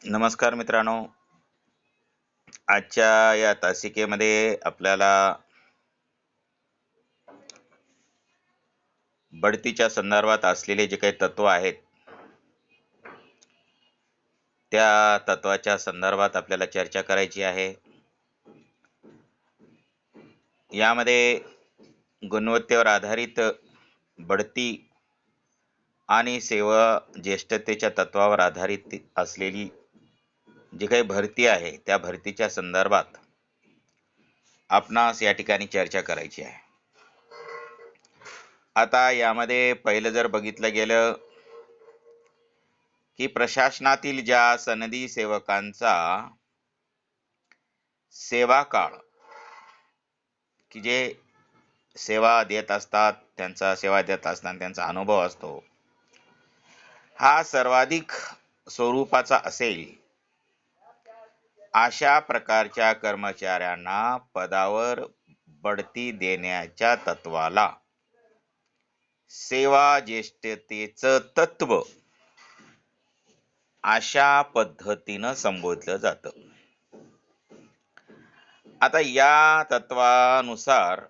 नमस्कार मित्रांनो. आजच्या या तासिकेमध्ये आपल्याला बढतीच्या संदर्भात असलेले जे काही तत्व आहेत, त्या तत्वाच्या संदर्भात आपल्याला चर्चा करायची आहे. यामध्ये गुणवत्तेवर आधारित बढती आणि सेवा ज्येष्ठतेच्या तत्वावर आधारित असलेली जी काही भरती आहे, त्या भरतीच्या संदर्भात आपणास या ठिकाणी चर्चा करायची आहे. आता यामध्ये पहिलं जर बघितलं गेलं की प्रशासनातील ज्या सनदी सेवकांचा सेवा काळ, की जे सेवा देत असतात, त्यांचा अनुभव असतो, हा सर्वाधिक स्वरूपाचा असेल, अशा प्रकारच्या कर्मचाऱ्यांना पदावर बढती देण्याच्या तत्वाला सेवा ज्येष्ठतेचं तत्व अशा पद्धतीनं संबोधलं जातं. आता या तत्वानुसार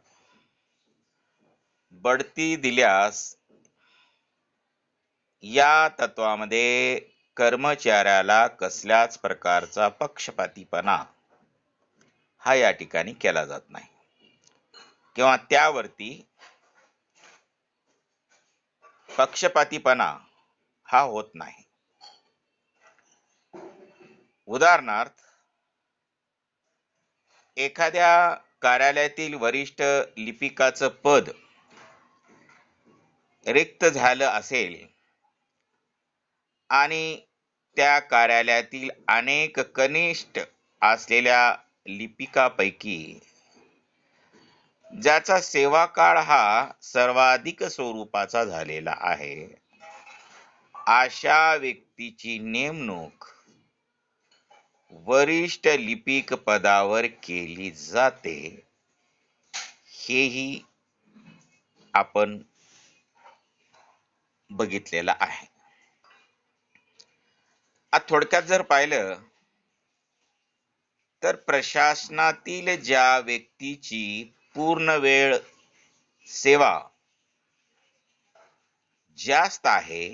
बढती दिल्यास या तत्वामध्ये कर्मचाऱ्याला कसल्याच प्रकारचा पक्षपातीपणा हा या ठिकाणी केला जात नाही किंवा त्यावरती पक्षपातीपणा हा होत नाही. उदाहरणार्थ, एखाद्या कार्यालयातील वरिष्ठ लिपिकाचं पद रिक्त झालं असेल आणि त्या कार्यालयातील अनेक कनिष्ठ असलेल्या लिपिकापैकी ज्याचा सेवा काळ हा सर्वाधिक स्वरूपाचा झालेला आहे, अशा व्यक्तीची नेमणूक वरिष्ठ लिपिक पदावर केली जाते. हेही आपण बघितलेलं आहे. आता थोडक्यात जर पाहिलं तर प्रशासनातील ज्या व्यक्तीची पूर्ण वेळ सेवा जास्त आहे,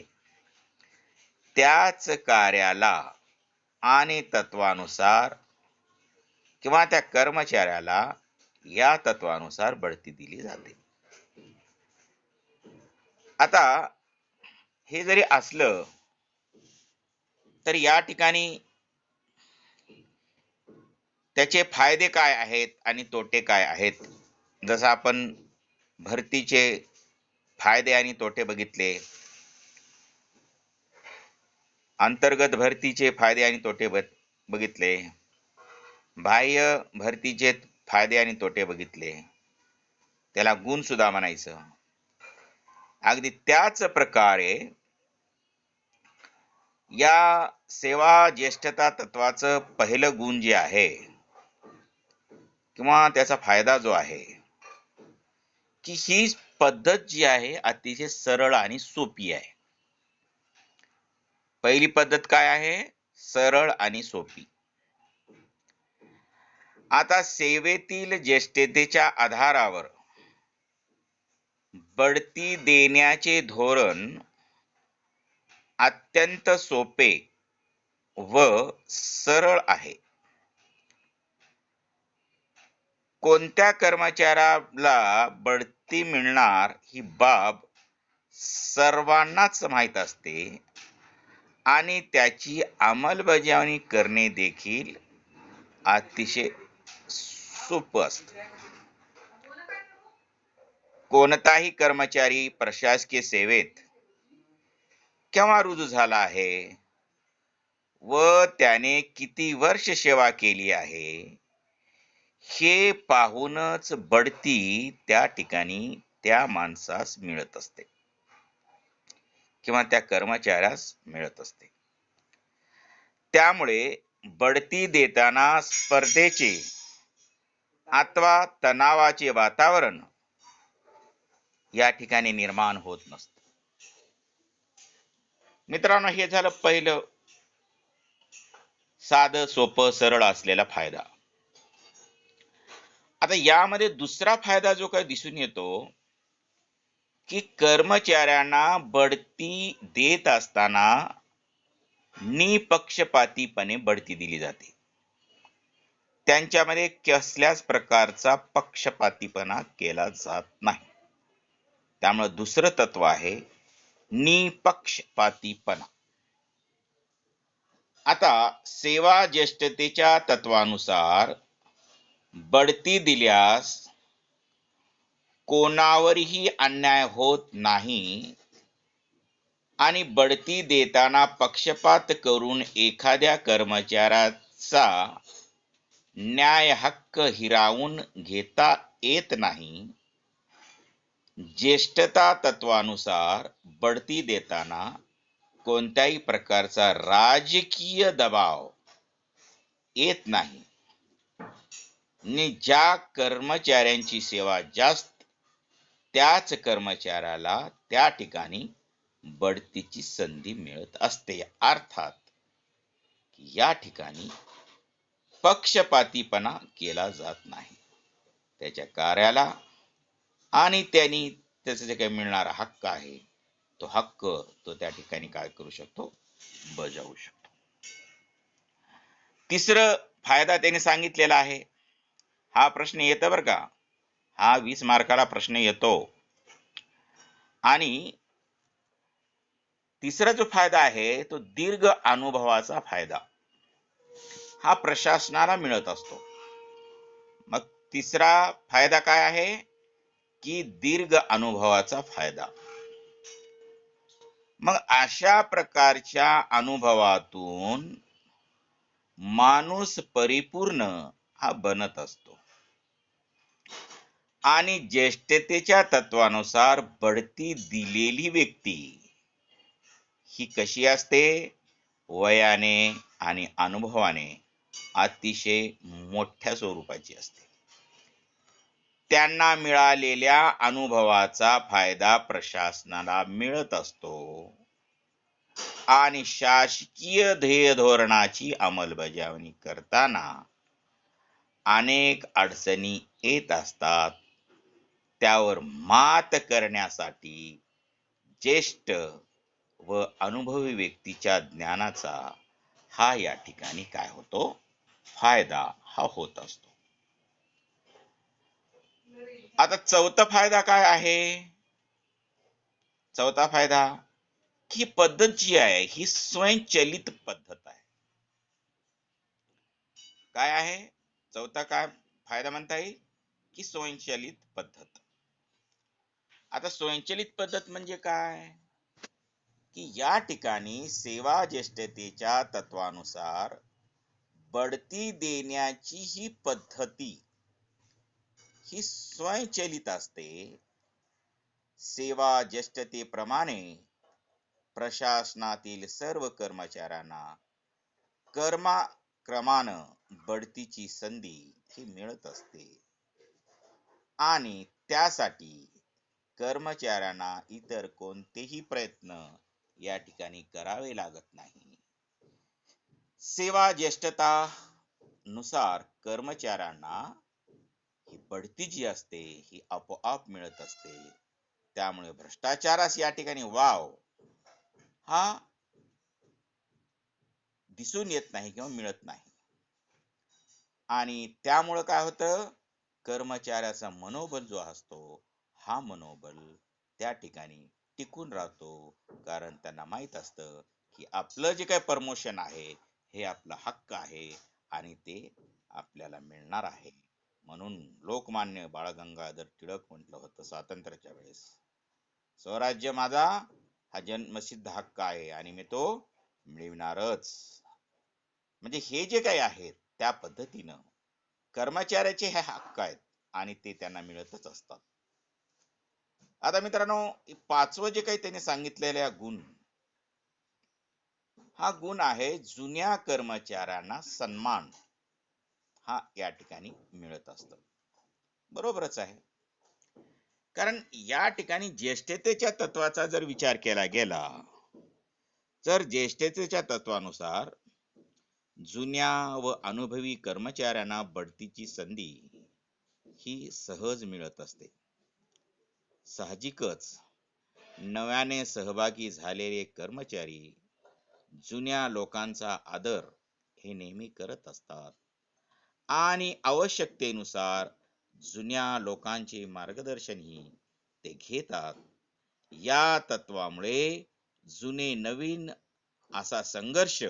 त्याच कार्याला आणि तत्वानुसार किंवा त्या कर्मचाऱ्याला या तत्वानुसार बढती दिली जाते. आता हे जरी असलं तर या ठिकाणी त्याचे फायदे काय आहेत आणि तोटे काय आहेत, जसं आपण भरतीचे फायदे आणि तोटे बघितले, अंतर्गत भरतीचे फायदे आणि तोटे बघितले, बाह्य भरतीचे फायदे आणि तोटे बघितले, त्याला गुण सुद्धा म्हणायचं. अगदी त्याच प्रकारे या सेवा ज्येष्ठता तत्वाचं पहिलं गुण जे आहे किंवा त्याचा फायदा जो आहे, की ही पद्धत जी आहे अतिशय सरळ आणि सोपी आहे. पहिली पद्धत काय आहे? सरळ आणि सोपी. आता सेवेतील ज्येष्ठतेच्या आधारावर बढती देण्याचे धोरण अत्यंत सोपे व सरळ आहे. कोणत्या कर्मचाऱ्याला बढती मिळणार ही बाब सर्वांनाच माहीत असते आणि त्याची अंमलबजावणी करणे देखील अतिशय सोपं असतं. कोणताही कर्मचारी प्रशासकीय सेवेत केव्हा रुजू झाला आहे व त्याने किती वर्ष सेवा केली आहे हे पाहूनच बढती त्या ठिकाणी त्या माणसास मिळत असते किंवा त्या कर्मचाऱ्यास मिळत असते. त्यामुळे बढती देताना स्पर्धेचे अथवा तणावाचे वातावरण या ठिकाणी निर्माण होत नसते. मित्रांनो, हे झालं पहिलं साधं सोपं सरळ असलेला फायदा. आता यामध्ये दुसरा फायदा जो काही दिसून येतो की कर्मचाऱ्यांना बढती देत असताना निपक्षपातीपणे बढती दिली जाते. त्यांच्यामध्ये कसल्याच प्रकारचा पक्षपातीपणा केला जात नाही. त्यामुळे दुसरं तत्व आहे निपक्षपातीपणा. आता सेवा ज्येष्ठतेच्या तत्वानुसार बढती दिल्यास कोणावरही अन्याय होत नाही आणि बढती देताना पक्षपात करून एखाद्या कर्मचाऱ्याचा न्याय हक्क हिरावून घेता येत नाही. ज्येष्ठता तत्वानुसार बढती देताना कोणत्याही प्रकारचा राजकीय दबाव येत नाही आणि ज्या कर्मचाऱ्यांची सेवा जास्त त्याच कर्मचाऱ्याला त्या ठिकाणी बढतीची संधी मिळत असते. अर्थात या ठिकाणी पक्षपातीपणा केला जात नाही. त्याच्या कार्याला आणि त्यांनी त्याचं जे काही मिळणारा हक्क आहे तो हक्क तो त्या ठिकाणी काय करू शकतो, बजावू शकतो. तिसरं फायदा त्यांनी सांगितलेला आहे. हा प्रश्न येतो बरं का, हा 20 मार्काला प्रश्न येतो. आणि तिसरा जो फायदा आहे तो दीर्घ अनुभवाचा फायदा हा प्रशासनाला मिळत असतो. मग तिसरा फायदा काय आहे की दीर्घ अनुभवाचा फायदा. मग अशा प्रकारच्या अनुभवातून माणूस परिपूर्ण हा बनत असतो आणि ज्येष्ठतेच्या तत्वानुसार बढती दिलेली व्यक्ती ही कशी असते, वयाने आणि अनुभवाने अतिशय मोठ्या स्वरूपाची असते. त्यांना मिळालेल्या अनुभवाचा फायदा प्रशासनाला मिळत असतो आणि शासकीय ध्येय धोरणाची अंमलबजावणी करताना अनेक अडचणी येत असतात. त्यावर मात करण्यासाठी ज्येष्ठ व अनुभवी व्यक्तीच्या ज्ञानाचा हा या ठिकाणी काय होतो, फायदा हा होत असतो. आता चौथा फायदा काय आहे? चौथा फायदा ही पद्धत जी आहे ही स्वयंचलित पद्धत आहे. काय आहे चौथा काय फायदा म्हणता येईल की स्वयंचलित पद्धत. आता स्वयंचलित पद्धत म्हणजे काय की या ठिकाणी सेवा ज्येष्ठतेच्या तत्वानुसार बढती देण्याची ही पद्धती ही स्वयंचलित असते. सेवा ज्येष्ठतेप्रमाणे प्रशासनातील सर्व कर्मचाऱ्यांना क्रमानं बढतीची संधी ही मिळत असते आणि त्यासाठी कर्मचाऱ्यांना इतर कोणतेही प्रयत्न या ठिकाणी करावे लागत नाही. सेवा ज्येष्ठता नुसार कर्मचाऱ्यांना ही बढती जी असते ही आपोआप मिळत असते. त्यामुळे भ्रष्टाचारास या ठिकाणी वाव हा दिसून येत नाही किंवा मिळत नाही. आणि त्यामुळे काय होतं, कर्मचाऱ्याचा मनोबल जो असतो हा मनोबल त्या ठिकाणी टिकून राहतो. कारण त्यांना माहित असतं की आपलं जे काही प्रमोशन आहे हे आपला हक्क आहे आणि ते आपल्याला मिळणार आहे. म्हणून लोकमान्य बाळ गंगाधर टिळक म्हटलं होतं स्वातंत्र्याच्या वेळेस, स्वराज्य माझा हा जन्मसिद्ध हक्क आहे आणि मी तो मिळविणारच. म्हणजे हे जे काही आहेत त्या पद्धतीनं कर्मचाऱ्याचे हे हक्क आहेत आणि ते त्यांना मिळतच असतात. आता मित्रांनो, पाचवं जे काही त्यांनी सांगितलेले गुण, हा गुण आहे जुन्या कर्मचाऱ्यांना सन्मान हा या ठिकाणी मिळत असतो. बरोबरच आहे, कारण या ठिकाणी ज्येष्ठतेच्या तत्वाचा जर विचार केला गेला तर ज्येष्ठतेच्या तत्वानुसार जुन्या व अनुभवी कर्मचाऱ्यांना बढतीची संधी ही सहज मिळत असते. साहजिकच नव्याने सहभागी झालेले कर्मचारी जुन्या लोकांचा आदर हे नेहमी करत असतात आणि आवश्यकतेनुसार जुन्या लोकांचे मार्गदर्शनही ते घेतात. या तत्वामुळे जुने नवीन असा संघर्ष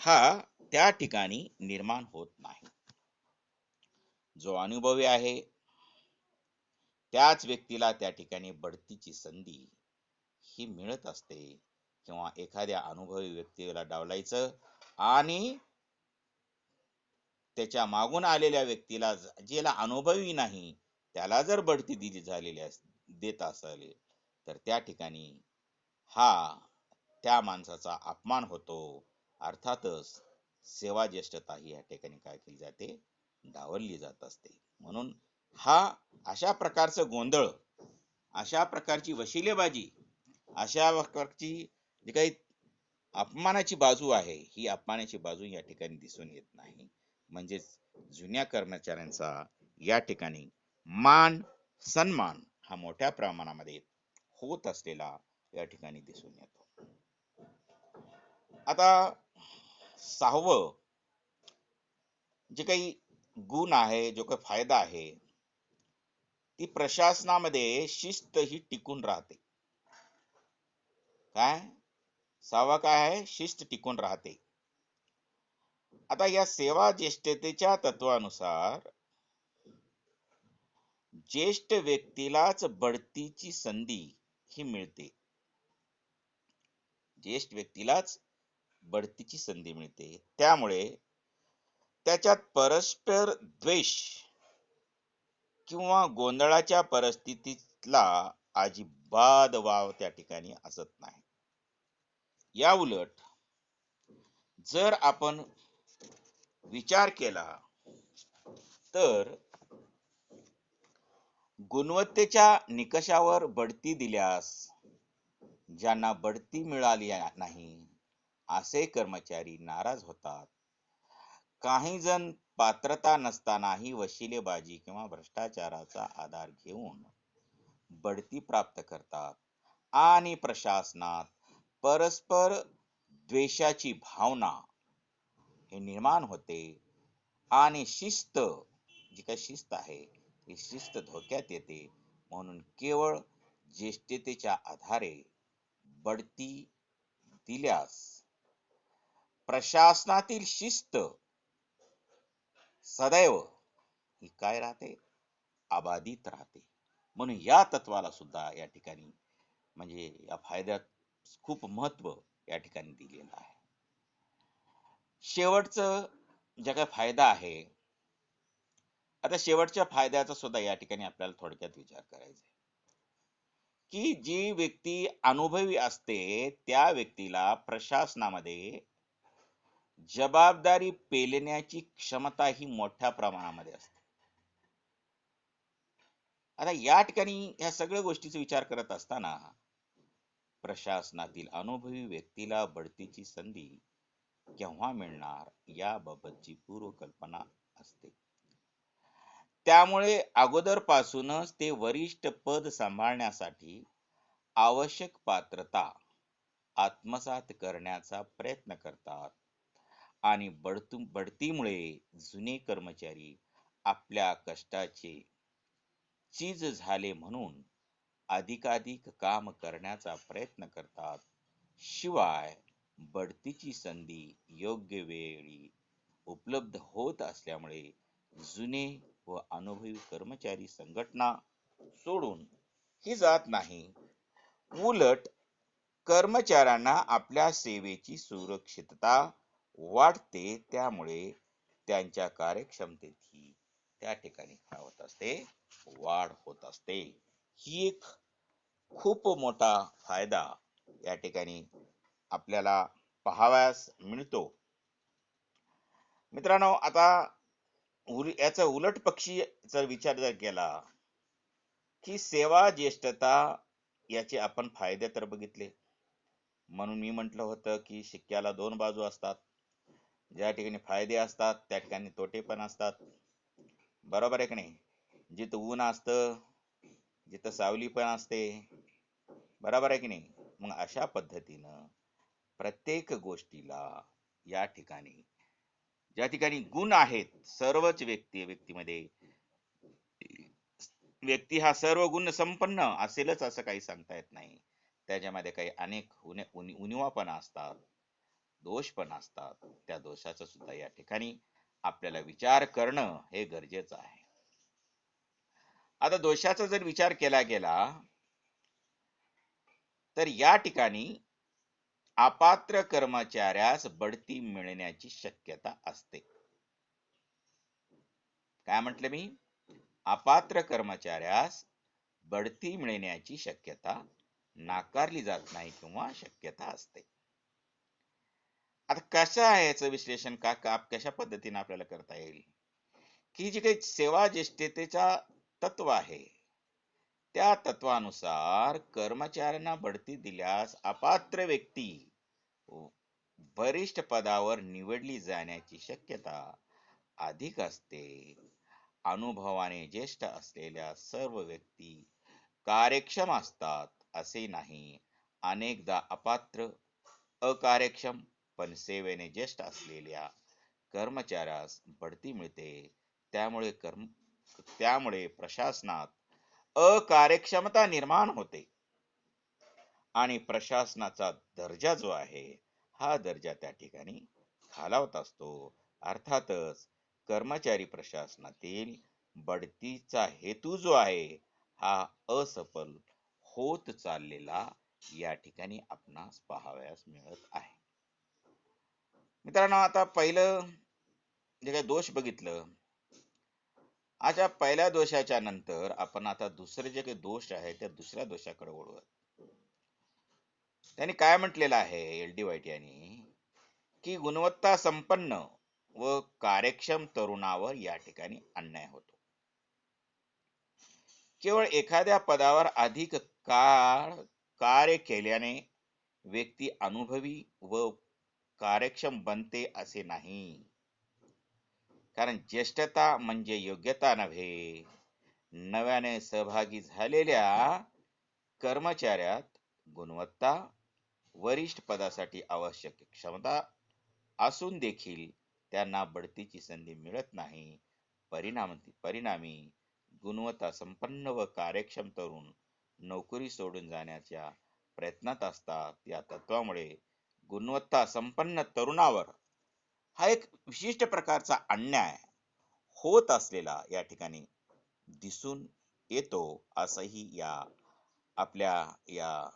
हा त्या ठिकाणी निर्माण होत नाही. जो अनुभवी आहे त्याच व्यक्तीला त्या ठिकाणी बढतीची संधी ही मिळत असते, किंवा एखाद्या अनुभवी व्यक्तीला डावलायचं आणि त्याच्या मागून आलेल्या व्यक्तीला, ज्याला अनुभवी नाही, त्याला जर बढती दिली झालेली देत असेल, तर त्या ठिकाणी हा त्या माणसाचा अपमान होतो. अर्थातच सेवा ज्येष्ठता ही या ठिकाणी काय केली जाते, डावलली जात असते. म्हणून हा अशा प्रकारचं गोंधळ, अशा प्रकारची वशिलेबाजी, अशा प्रकारची जी काही अपमानाची बाजू आहे, ही अपमानाची बाजू या ठिकाणी दिसून येत नाही. म्हणजेच जुन्या कर्मचाऱ्यांचा या ठिकाणी मान सन्मान हा मोठ्या प्रमाणामध्ये होत असलेला या ठिकाणी दिसून येतो. आता 6वं जे काही गुण आहे, जो काही फायदा आहे, ती प्रशासनामध्ये शिस्त ही टिकून राहते. काय 6वा काय आहे? शिस्त टिकून राहते. आता या सेवा ज्येष्ठतेच्या तत्वानुसार ज्येष्ठ व्यक्तीलाच बढतीची संधी ही मिळते. ज्येष्ठ व्यक्तीलाच बढतीची संधी मिळते. त्यामुळे त्याच्यात परस्पर द्वेष किंवा गोंधळाच्या परिस्थितीतला अजिबात वाव त्या ठिकाणी असत नाही. या उलट जर आपण विचार केला तर गुणवत्तेच्या निकषावर बढती दिल्यास ज्यांना बढती मिळाली नाही असे कर्मचारी नाराज होतात. काही जण पात्रता नसतानाही वशिलेबाजी किंवा भ्रष्टाचाराचा आधार घेऊन बढती प्राप्त करतात आणि प्रशासनात परस्पर द्वेषाची भावना हे निर्माण होते आणि शिस्त, जी काही शिस्त आहे, ही शिस्त धोक्यात येते. म्हणून केवळ ज्येष्ठतेच्या आधारे बढती दिल्यास प्रशासनातील शिस्त सदैव ही काय राहते, अबाधित राहते. म्हणून या तत्वाला सुद्धा या ठिकाणी, म्हणजे या फायद्यात खूप महत्व या ठिकाणी दिलेलं आहे. शेवटचं जे काही फायदा आहे, आता शेवटच्या फायद्याचा सुद्धा या ठिकाणी आपल्याला थोडक्यात विचार करायचा आहे, की जी व्यक्ती अनुभवी असते त्या व्यक्तीला प्रशासनामध्ये जबाबदारी पेलण्याची क्षमता ही मोठ्या प्रमाणामध्ये असते. आता या ठिकाणी या सगळ्या गोष्टीचा विचार करत असताना प्रशासनातील अनुभवी व्यक्तीला बढतीची संधी केव्हा मिळणार याबाबतची पूर्वकल्पना असते. त्यामुळे अगोदरपासूनच ते वरिष्ठ पद सांभाळण्यासाठी आवश्यक पात्रता आत्मसात करण्याचा प्रयत्न करतात आणि बढतीमुळे जुने कर्मचारी आपल्या कष्टाचे चीज झाले म्हणून अधिकाधिक काम करण्याचा प्रयत्न करतात. शिवाय बढतीची संधी योग्य वेळी उपलब्ध होत असल्यामुळे जुने व अनुभवी कर्मचारी संघटना सोडून ही जात नाही. उलट कर्मचाऱ्यांना आपल्या सेवेची सुरक्षितता वाटते. त्यामुळे त्यांच्या कार्यक्षमतेतही त्या ठिकाणी काय होत असते, वाढ होत असते. ही एक खूप मोठा फायदा या ठिकाणी आपल्याला पाहावयास मिळतो. मित्रांनो, आता याचा उलट पक्षी जर विचार जर केला, की सेवा ज्येष्ठता याचे आपण फायदे तर बघितले. म्हणून मी म्हटलं होतं की सिक्क्याला दोन बाजू असतात. ज्या ठिकाणी फायदे असतात त्या ठिकाणी तोटे पण असतात. बरोबर आहे की नाही? जिथं ऊन असतं, जिथं सावली पण असते. बरोबर आहे की नाही? मग अशा पद्धतीनं प्रत्येक गोष्टीला या ठिकाणी ज्या ठिकाणी गुण आहेत, सर्वच व्यक्तीमध्ये व्यक्ती हा सर्व गुण संपन्न असेलच असं काही सांगता येत नाही. त्याच्यामध्ये काही अनेक उणिवा पण असतात, दोष पण असतात. त्या दोषाचा सुद्धा या ठिकाणी आपल्याला विचार करणं हे गरजेचं आहे. आता दोषाचा जर विचार केला गेला तर या ठिकाणी अपात्र कर्मचाऱ्यास बढती मिळण्याची शक्यता असते. काय म्हटलं मी? अपात्र कर्मचाऱ्यास बढती मिळण्याची शक्यता नाकारली जात नाही किंवा शक्यता असते. आता कसं आहे याचं विश्लेषण कशा पद्धतीने आपल्याला करता येईल? की जी काही सेवा ज्येष्ठतेचा तत्व आहे त्या तत्वानुसार कर्मचाऱ्यांना बढती दिल्यास अपात्र व्यक्ती वरिष्ठ पदावर निवडली जाण्याची शक्यता अधिक असते. अनुभवाने ज्येष्ठ असलेल्या सर्व व्यक्ती कार्यक्षम असतात असे नाही. अनेकदा अपात्र, अकार्यक्षम पण सेवेने ज्येष्ठ असलेल्या कर्मचाऱ्यास बढती मिळते. त्यामुळे प्रशासनात अकार्यक्षमता निर्माण होते आणि प्रशासनाचा दर्जा जो आहे हा दर्जा त्या ठिकाणी खालावत असतो. अर्थातच कर्मचारी प्रशासनातील बढतीचा हेतू जो आहे हा असफल होत चाललेला या ठिकाणी आपणास पाहावयास मिळत आहे. मित्रांनो, आता पहिलं जे काही दोष बघितलं, अशा पहिल्या दोषाच्या नंतर आपण आता दुसरे जे काही दोष आहे त्या दुसऱ्या दोषाकडे वळूया. त्यांनी काय म्हटलेलं आहे एल डी व्हाईट यांनी, की गुणवत्ता संपन्न व कार्यक्षम तरुणावर या ठिकाणी अन्याय होतो. केवळ एखाद्या पदावर अधिक काळ कार्य केल्याने व्यक्ती अनुभवी व कार्यक्षम बनते असे नाही. कारण ज्येष्ठता म्हणजे योग्यता नव्हे. नव्याने सहभागी झालेल्या कर्मचाऱ्यात गुणवत्ता, वरिष्ठ पदासाठी आवश्यक क्षमता असून देखील त्यांना बढतीची संधी मिळत नाही. परिणामी गुणवत्ता संपन्न व कार्यक्षम तरुण नोकरी सोडून जाण्याच्या प्रयत्नात असतात. या तत्वामुळे गुणवत्ता संपन्न तरुणावर हा एक विशिष्ट प्रकारचा अन्याय होत असलेला या ठिकाणी दिसून येतो, असंही आपल्या या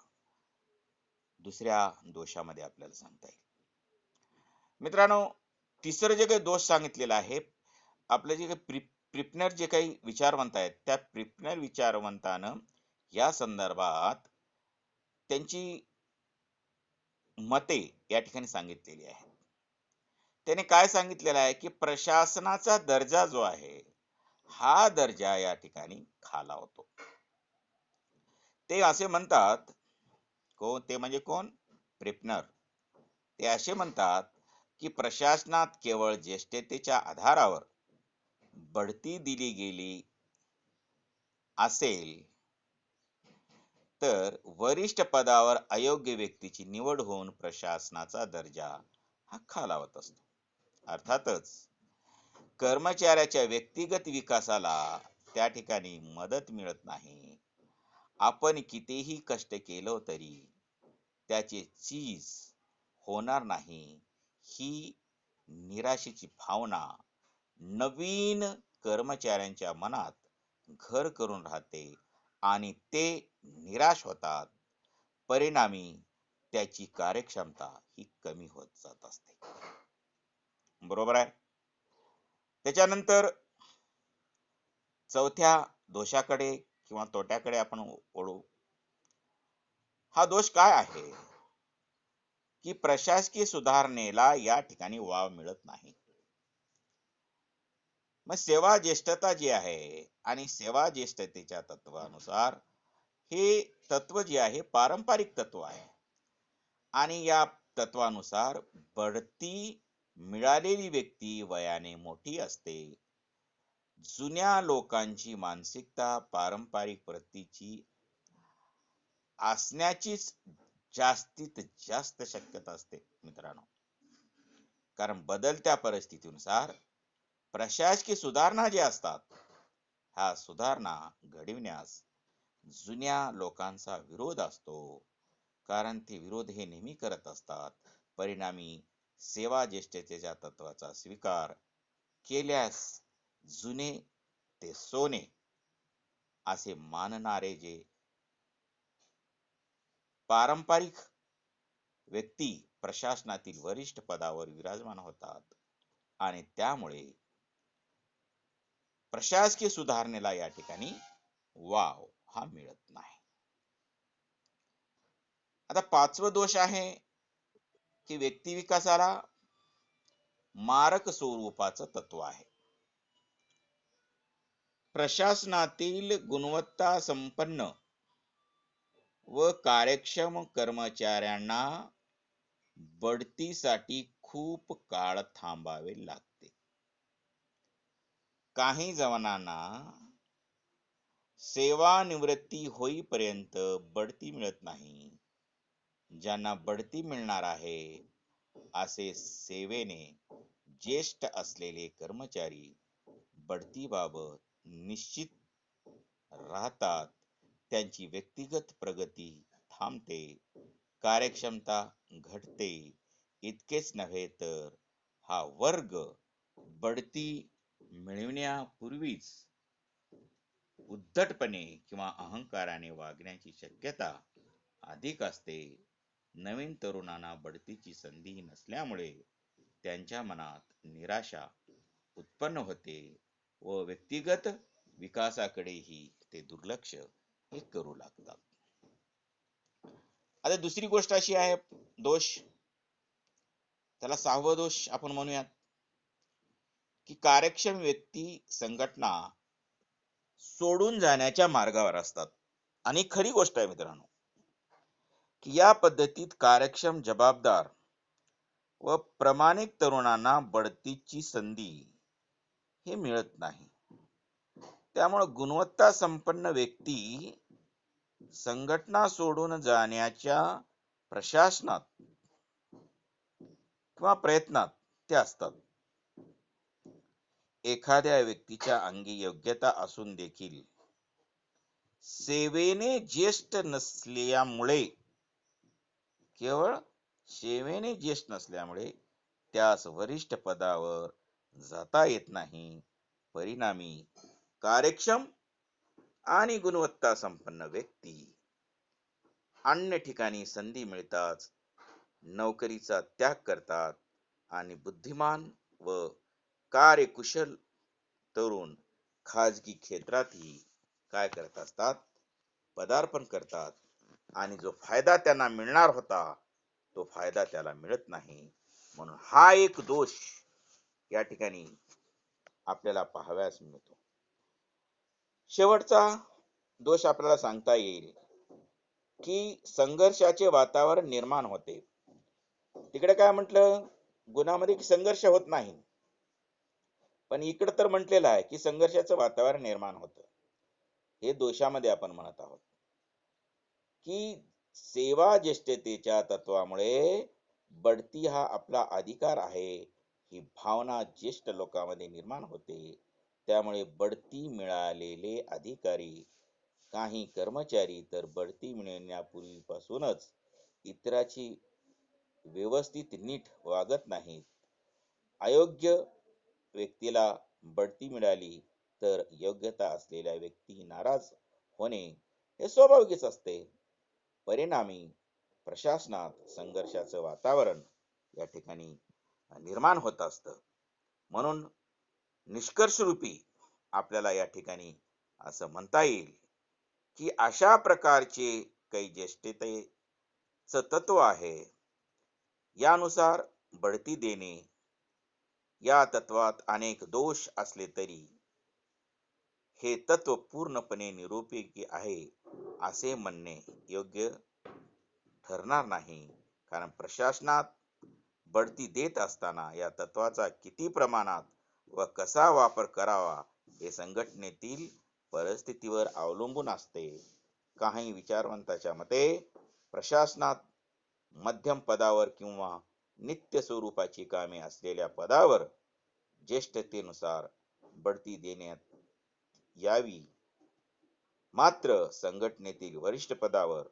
दुसऱ्या दोषामध्ये आपल्याला सांगता येईल. मित्रांनो, तिसरं जे काही दोष सांगितलेला आहे, आपले जे काही प्रिपनर जे काही विचारवंत आहेत त्या प्रिपनर विचारवंतानं या संदर्भात त्यांची मते या ठिकाणी सांगितलेली आहे. त्याने काय सांगितलेलं आहे की प्रशासनाचा दर्जा जो आहे हा दर्जा या ठिकाणी खालावतो. ते असे म्हणतात, ते म्हणजे कोण? प्रिपनर. ते असे म्हणतात की प्रशासनात केवळ ज्येष्ठतेच्या आधारावर बढती दिली गेली असेल तर वरिष्ठ पदावर अयोग्य व्यक्तीची निवड होऊन प्रशासनाचा दर्जा हा खालावत असतो. अर्थातच कर्मचाऱ्याच्या व्यक्तिगत विकासाला त्या ठिकाणी मदत मिळत नाही. आपण कितीही कष्ट केलं तरी त्याचे चीज होणार नाही, ही निराशेची भावना नवीन कर्मचाऱ्यांच्या मनात घर करून राहते आणि ते निराश होतात. परिणामी त्याची कार्यक्षमता ही कमी होत जात असते. बरोबर आहे. त्याच्यानंतर चौथ्या दोषाकडे किंवा तोट्याकडे आपण वळू. हा दोष काय आहे की प्रशासकीय सुधारणेला या ठिकाणी वाव मिळत नाही. मग सेवा ज्येष्ठता जी आहे आणि सेवा ज्येष्ठतेच्या तत्वानुसार हे तत्व जे आहे पारंपरिक तत्व आहे आणि या तत्वानुसार बढती मिळालेली व्यक्ती वयाने मोठी असते. जुन्या लोकांची मानसिकता पारंपरिक प्रतीची असण्याचीच जास्तीत जास्त शक्यता असते मित्रांनो. कारण बदलत्या परिस्थितीनुसार प्रशासकीय सुधारणा जे असतात, ह्या सुधारणा घडविण्यास जुन्या लोकांचा विरोध असतो. कारण ते विरोध हे नेहमी करत असतात. परिणामी सेवा ज्येष्ठतेच्या तत्वाचा स्वीकार केल्यास जुने ते सोने असे मानणारे जे पारंपरिक व्यक्ती प्रशासनातील वरिष्ठ पदावर विराजमान होतात आणि त्यामुळे प्रशासकीय सुधारणेला या ठिकाणी वाव हा मिळत नाही. आता पाचवा दोष आहे की व्यक्ती विकासाला मारक स्वरूपाचं तत्व आहे. प्रशासनातील गुणवत्ता संपन्न व कार्यक्षम कर्मचाऱ्यांना बढतीसाठी खूप काळ थांबावे लागते. काही जवानांना सेवानिवृत्ती होईपर्यंत बढती मिळत नाही. ज्यांना बढती मिळणार आहे असे सेवेने ज्येष्ठ असलेले कर्मचारी बढतीबाबत निश्चित राहतात. त्यांची व्यक्तिगत प्रगती थांबते, कार्यक्षमता घटते. इतकेच नव्हे तर हा वर्ग बढती मिळविण्यापूर्वीच उद्धटपणे किंवा अहंकाराने वागण्याची शक्यता अधिक असते. नवीन तरुणांना बढतीची संधी नसल्यामुळे त्यांच्या मनात निराशा उत्पन्न होते व व्यक्तिगत विकासाकडेही ते दुर्लक्ष हे करू लागतात. आता दुसरी गोष्ट अशी आहे, दोष, त्याला सहावा दोष आपण म्हणूयात, की कार्यक्षम व्यक्ती संघटना सोडून जाण्याच्या मार्गावर असतात. आणि खरी गोष्ट आहे मित्रांनो, की या पद्धतीत कार्यक्षम, जबाबदार व प्रामाणिक तरुणांना बढतीची संधी हे मिळत नाही. त्यामुळे गुणवत्ता संपन्न व्यक्ती संघटना सोडून जाण्याच्या प्रशासनात किंवा प्रयत्नात ते असतात. एखाद्या व्यक्तीच्या अंगी योग्यता असून देखील सेवेने ज्येष्ठ नसल्यामुळे, केवळ सेवेने ज्येष्ठ नसल्यामुळे त्यास वरिष्ठ पदावर जाता येत नाही. परिणामी कार्यक्षम आणि गुणवत्ता संपन्न व्यक्ती अन्य ठिकाणी संधी मिळताच नोकरीचा त्याग करतात आणि बुद्धिमान व कार्यकुशल तरुण खाजगी क्षेत्रातही काय करत असतात, पदार्पण करतात आणि जो फायदा त्यांना मिळणार होता तो फायदा त्याला मिळत नाही. म्हणून हा एक दोष या ठिकाणी आपल्याला पाहावयास मिळतो. शेवटचा दोष आपल्याला सांगता येईल की संघर्षाचे वातावरण निर्माण होते. तिकडे काय म्हटलं, गुणामध्ये संघर्ष होत नाही, पण इकडे तर म्हटलेलं आहे की संघर्षाचं वातावरण निर्माण होतं. हे दोषामध्ये आपण म्हणत आहोत की सेवा ज्येष्ठतेच्या तत्वामुळे बढती हा आपला अधिकार आहे ही भावना ज्येष्ठ लोकांमध्ये निर्माण होते. त्यामुळे बढती मिळालेले अधिकारी, काही कर्मचारी तर बढती मिळण्यापूर्वीपासूनच इतराची व्यवस्थित नीट वागत नाहीत. अयोग्य व्यक्तीला बढती मिळाली तर योग्यता असलेल्या व्यक्ती नाराज होणे हे स्वाभाविकच असते. परिणामी प्रशासनात संघर्षाचं वातावरण या ठिकाणी निर्माण होत असतं. म्हणून निष्कर्षरूपी आपल्याला या ठिकाणी असं म्हणता येईल की अशा प्रकारचे काही ज्येष्ठतेचं तत्व आहे. यानुसार बढती देणे या तत्वात अनेक दोष असले तरी हे तत्व पूर्णपणे निरुपयोगी आहे असे म्हणणे योग्य ठरणार नाही. कारण प्रशासनात बढती देत असताना या तत्वाचा किती प्रमाणात व कसा वापर करावा हे संघटनेतील परिस्थितीवर अवलंबून असते. काही विचारवंताच्या मते प्रशासनात मध्यम पदावर किंवा नित्य स्वरूपाची कामे असलेल्या पदावर ज्येष्ठतेनुसार बढती देण्यात यावी, मात्र संघटनेतील वरिष्ठ पदावर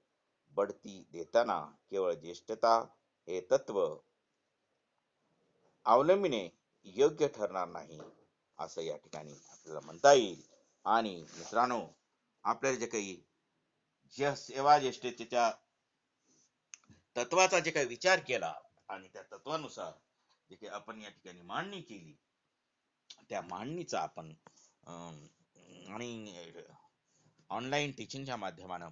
बढती देताना केवळ ज्येष्ठता हे तत्व अवलंबिणे योग्य ठरणार नाही, असं या ठिकाणी आपल्याला म्हणता येईल. आणि मित्रांनो, आपल्याला जे काही सेवा ज्येष्ठतेच्या तत्वाचा जे काही विचार केला आणि त्या तत्वानुसार जे काही आपण या ठिकाणी मांडणी केली, त्या मांडणीचा आपण आणि ऑनलाईन टीचिंगच्या माध्यमानं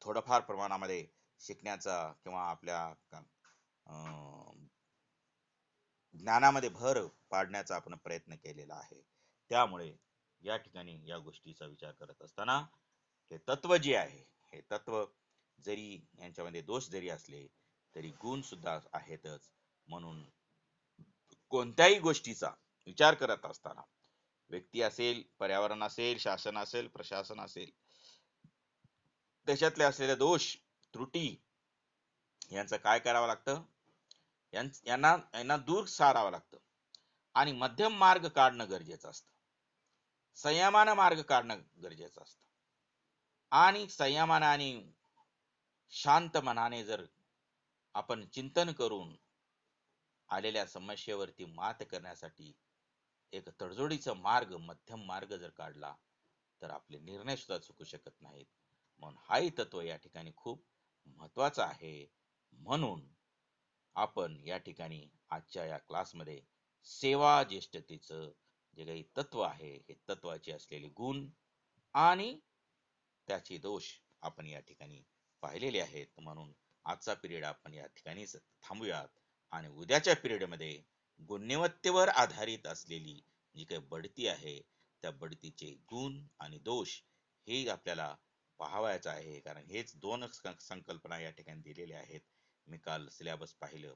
थोडंफार प्रमाणामध्ये शिकण्याचा किंवा आपल्या ज्ञानामध्ये भर पाडण्याचा आपण प्रयत्न केलेला आहे. त्यामुळे या ठिकाणी या गोष्टीचा विचार करत असताना हे तत्व जे आहे, हे तत्व जरी यांच्यामध्ये दोष जरी असले तरी गुण सुद्धा आहेतच. म्हणून कोणत्याही गोष्टीचा विचार करत असताना व्यक्ती असेल, पर्यावरण असेल, शासन असेल, प्रशासन असेल, त्याच्यातले असलेले दोष त्रुटी यांचं काय करावं लागतं, यांना दूर सारावं लागतं आणि मध्यम मार्ग काढणं गरजेचं असतं. संयमानं मार्ग काढणं गरजेचं असतं आणि संयमानं आणि शांत मनाने जर आपण चिंतन करून आलेल्या समस्येवरती मात करण्यासाठी एक तडजोडीचा मार्ग, मध्यम मार्ग जर काढला तर आपले निर्णय सुद्धा चुकू शकत नाहीत. म्हणून हाही तत्व या ठिकाणी खूप महत्वाचं आहे. म्हणून आपण या ठिकाणी आजच्या या क्लासमध्ये सेवा ज्येष्ठतेचं जे काही तत्व आहे, हे तत्वाचे असलेले गुण आणि त्याचे दोष आपण या ठिकाणी पाहिलेले आहेत. म्हणून आजचा पिरियड आपण या ठिकाणीच थांबूयात आणि उद्याच्या पिरियडमध्ये गुणवत्तेवर आधारित असलेली जी काही बढती आहे, त्या बढतीचे गुण आणि दोष हे आपल्याला पाहावायचं आहे. कारण हेच दोन संकल्पना या ठिकाणी दिलेल्या आहेत. मी काल सिलेबस पाहिलं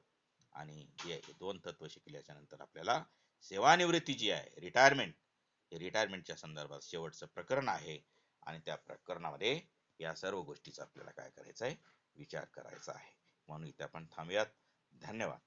आणि हे दोन तत्व शिकल्याच्या नंतर आपल्याला सेवानिवृत्ती जी आहे, रिटायरमेंटच्या संदर्भात शेवटचं प्रकरण आहे आणि त्या प्रकरणामध्ये या सर्व गोष्टीचा आपल्याला काय करायचं आहे, विचार करायचा आहे. म्हणून इथे आपण थांबूयात. धन्यवाद.